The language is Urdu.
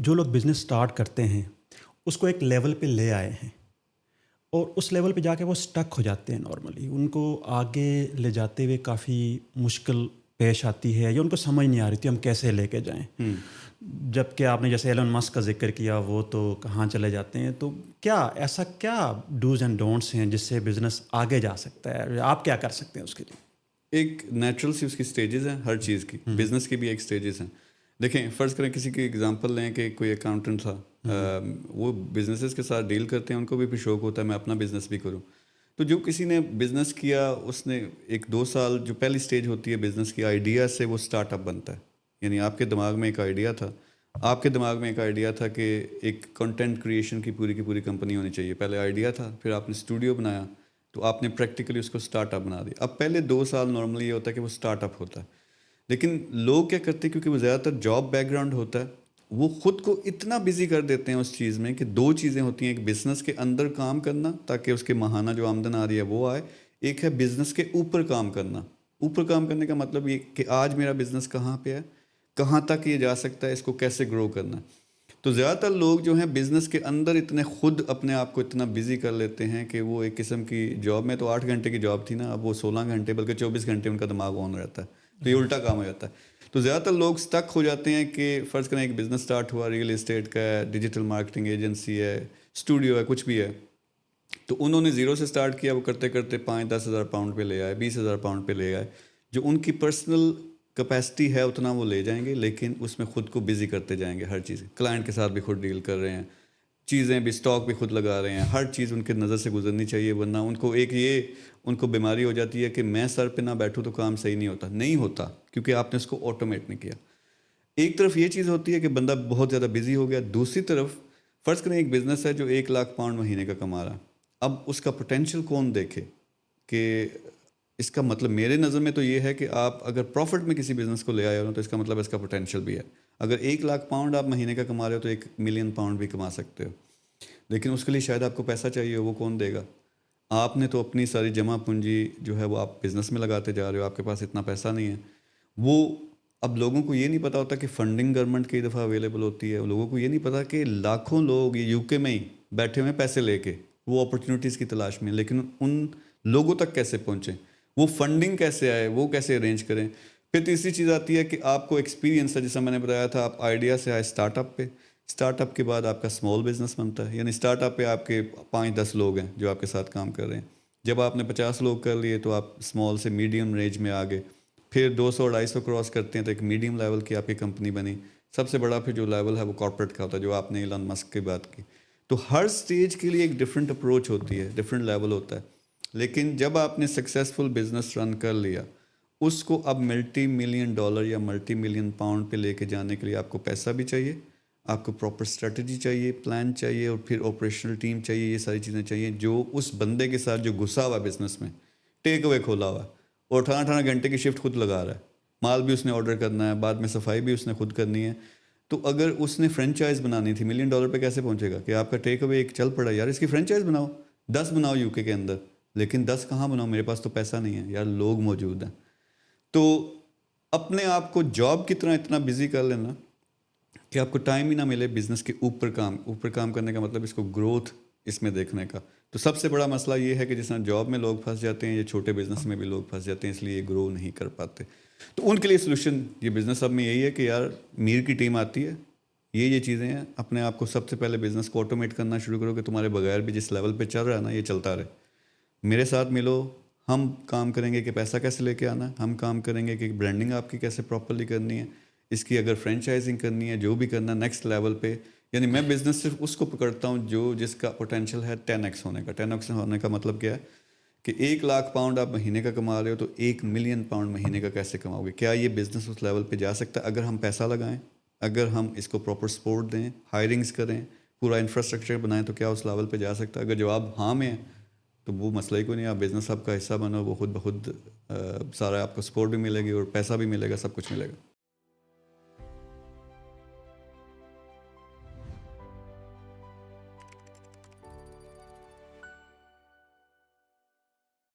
جو لوگ بزنس اسٹارٹ کرتے ہیں اس کو ایک لیول پہ لے آئے ہیں اور اس لیول پہ جا کے وہ اسٹک ہو جاتے ہیں، نارملی ان کو آگے لے جاتے ہوئے کافی مشکل پیش آتی ہے یا ان کو سمجھ نہیں آ رہی تھی ہم کیسے لے کے جائیں. جب کہ آپ نے جیسے ایلن مسک کا ذکر کیا وہ تو کہاں چلے جاتے ہیں، تو کیا ایسا کیا ڈوز اینڈ ڈونٹس ہیں جس سے بزنس آگے جا سکتا ہے، آپ کیا کر سکتے ہیں اس کے لیے؟ ایک نیچرل سی اس کی سٹیجز ہیں ہر چیز کی، بزنس کی بھی ایک سٹیجز ہیں. دیکھیں فرض کریں کسی کی اگزامپل لیں کہ کوئی اکاؤنٹنٹ تھا، وہ بزنسز کے ساتھ ڈیل کرتے ہیں، ان کو بھی شوق ہوتا ہے میں اپنا بزنس بھی کروں. تو جو کسی نے بزنس کیا اس نے 1-2 سال جو پہلی سٹیج ہوتی ہے بزنس کی، آئیڈیا سے وہ سٹارٹ اپ بنتا ہے. یعنی آپ کے دماغ میں ایک آئیڈیا تھا، آپ کے دماغ میں ایک آئیڈیا تھا کہ ایک کنٹینٹ کریشن کی پوری کمپنی ہونی چاہیے. پہلے آئیڈیا تھا، پھر آپ نے اسٹوڈیو بنایا، تو آپ نے پریکٹیکلی اس کو اسٹارٹ اپ بنا دیا. اب پہلے 2 سال نارملی یہ ہوتا ہے کہ وہ اسٹارٹ اپ ہوتا ہے، لیکن لوگ کیا کرتے ہیں کیونکہ وہ زیادہ تر جاب بیک گراؤنڈ ہوتا ہے، وہ خود کو اتنا بزی کر دیتے ہیں اس چیز میں کہ 2 چیزیں ہوتی ہیں. ایک بزنس کے اندر کام کرنا تاکہ اس کے ماہانہ جو آمدن آ رہی ہے وہ آئے، ایک ہے بزنس کے اوپر کام کرنا. اوپر کام کرنے کا مطلب یہ کہ آج میرا بزنس کہاں پہ ہے، کہاں تک یہ جا سکتا ہے، اس کو کیسے گرو کرنا ہے. تو زیادہ تر لوگ جو ہیں بزنس کے اندر اتنے خود اپنے آپ کو اتنا بزی کر لیتے ہیں کہ وہ ایک قسم کی جاب میں تو 8 گھنٹے کی جاب تھی نا، اب وہ 16 گھنٹے بلکہ 24 گھنٹے ان کا دماغ آن رہتا ہے. تو یہ الٹا کام ہو جاتا ہے. تو زیادہ تر لوگ سٹک ہو جاتے ہیں کہ فرض کریں ایک بزنس سٹارٹ ہوا، ریئل اسٹیٹ کا ہے، ڈیجیٹل مارکیٹنگ ایجنسی ہے، اسٹوڈیو ہے، کچھ بھی ہے. تو انہوں نے زیرو سے سٹارٹ کیا، وہ کرتے کرتے 5-10 ہزار پاؤنڈ پہ لے آئے، 20 ہزار پاؤنڈ پہ لے آئے. جو ان کی پرسنل کیپیسٹی ہے اتنا وہ لے جائیں گے، لیکن اس میں خود کو بزی کرتے جائیں گے. ہر چیز کلائنٹ کے ساتھ بھی خود ڈیل کر رہے ہیں، چیزیں بھی اسٹاک بھی خود لگا رہے ہیں، ہر چیز ان کے نظر سے گزرنی چاہیے، ورنہ ان کو ایک یہ ان کو بیماری ہو جاتی ہے کہ میں سر پہ نہ بیٹھوں تو کام صحیح نہیں ہوتا کیونکہ آپ نے اس کو آٹومیٹ نہیں کیا. ایک طرف یہ چیز ہوتی ہے کہ بندہ بہت زیادہ بزی ہو گیا، دوسری طرف فرض کریں ایک بزنس ہے جو 1 لاکھ پاؤنڈ مہینے کا کما رہا ہے. اب اس کا پوٹینشیل کون دیکھے کہ اس کا مطلب میرے نظر میں تو یہ ہے کہ آپ اگر پروفٹ میں کسی بزنس کو لے آئے ہو تو اس کا مطلب اس کا پوٹینشیل بھی ہے. اگر 1 لاکھ پاؤنڈ آپ مہینے کا کما رہے ہو تو 1 ملین پاؤنڈ بھی کما سکتے ہو، لیکن اس کے لیے شاید آپ کو پیسہ چاہیے ہو، وہ کون دے گا؟ آپ نے تو اپنی ساری جمع پونجی جو ہے وہ آپ بزنس میں لگاتے جا رہے ہو، آپ کے پاس اتنا پیسہ نہیں ہے. وہ اب لوگوں کو یہ نہیں پتہ ہوتا کہ فنڈنگ گورنمنٹ کئی دفعہ اویلیبل ہوتی ہے، لوگوں کو یہ نہیں پتہ کہ لاکھوں لوگ یہ UK میں ہی بیٹھے ہوئے پیسے لے کے وہ اپرچونیٹیز کی تلاش میں، لیکن ان لوگوں تک کیسے پہنچیں، وہ فنڈنگ کیسے آئے، وہ کیسے ارینج کریں. پھر تیسری چیز آتی ہے کہ آپ کو ایکسپیرینس ہے، جیسا میں نے بتایا تھا، آپ آئیڈیا سے آئے اسٹارٹ اپ پہ، اسٹارٹ اپ کے بعد آپ کا اسمال بزنس بنتا ہے. یعنی اسٹارٹ اپ پہ آپ کے 5-10 لوگ ہیں جو آپ کے ساتھ کام کر رہے ہیں. جب آپ نے 50 لوگ کر لیے تو آپ اسمال سے میڈیم رینج میں آ گئے، پھر 200-250 کراس کرتے ہیں تو ایک میڈیم لیول کی آپ کی کمپنی بنی. سب سے بڑا پھر جو لیول ہے وہ کارپوریٹ کا ہوتا ہے، جو آپ نے ایلن مسک کی بات کی. تو ہر سٹیج کے لیے ایک ڈفرینٹ اپروچ ہوتی ہے، ڈفرینٹ لیول ہوتا ہے. لیکن جب آپ نے سکسیزفل بزنس رن کر لیا، اس کو اب $multi-million یا $multi-million پہ لے کے جانے کے لیے آپ کو پیسہ بھی چاہیے، آپ کو پراپر اسٹریٹجی چاہیے، پلان چاہیے، اور پھر آپریشنل ٹیم چاہیے. یہ ساری چیزیں چاہیے جو اس بندے کے ساتھ جو گھسا ہوا بزنس میں، ٹیک اوے کھولا ہوا اور 18 گھنٹے کی شفٹ خود لگا رہا ہے، مال بھی اس نے آرڈر کرنا ہے، بعد میں صفائی بھی اس نے خود کرنی ہے. تو اگر اس نے فرینچائز بنانی تھی، $1 ملین پہ کیسے پہنچے گا کہ آپ کا ٹیک اوے ایک چل پڑا، یار اس کی فرینچائز بناؤ، 10 بناؤ UK کے اندر. لیکن 10 کہاں بناؤ، میرے پاس تو پیسہ نہیں ہے یار، لوگ موجود ہیں. تو اپنے آپ کو جاب کی طرح اتنا بزی کر لینا کہ آپ کو ٹائم ہی نہ ملے بزنس کے اوپر کام کرنے کا مطلب اس کو گروتھ اس میں دیکھنے کا. تو سب سے بڑا مسئلہ یہ ہے کہ جس طرح جاب میں لوگ پھنس جاتے ہیں، یہ چھوٹے بزنس میں بھی لوگ پھنس جاتے ہیں، اس لیے یہ گرو نہیں کر پاتے. تو ان کے لیے سلوشن یہ بزنس اب میں یہی ہے کہ یار میر کی ٹیم آتی ہے، یہ چیزیں ہیں، اپنے آپ کو سب سے پہلے بزنس کو آٹومیٹ کرنا شروع کرو کہ تمہارے بغیر بھی جس لیول پہ چل رہا ہے نا یہ چلتا رہے. میرے ساتھ ملو، ہم کام کریں گے کہ پیسہ کیسے لے کے آنا ہے، ہم کام کریں گے کہ برانڈنگ آپ کی کیسے پراپرلی کرنی ہے، اس کی اگر فرینچائزنگ کرنی ہے، جو بھی کرنا ہے نیکسٹ لیول پہ. یعنی میں بزنس صرف اس کو پکڑتا ہوں جس کا پوٹینشیل ہے 10x ہونے کا. 10x ہونے کا مطلب کیا ہے کہ 1 لاکھ پاؤنڈ آپ مہینے کا کما رہے ہو تو 1 ملین پاؤنڈ مہینے کا کیسے کماؤ گے. کیا یہ بزنس اس لیول پہ جا سکتا ہے اگر ہم پیسہ لگائیں، اگر ہم اس کو پراپر سپورٹ دیں، ہائرنگس کریں، پورا انفراسٹرکچر بنائیں، تو کیا اس لیول پہ جا سکتا ہے؟ اگر جواب ہاں میں ہے تو وہ مسئلہ ہی کوئی نہیں، آپ بزنس آپ کا حصہ بنو، وہ خود بخود سارا آپ کو سپورٹ بھی ملے گی اور پیسہ بھی ملے گا، سب کچھ ملے گا.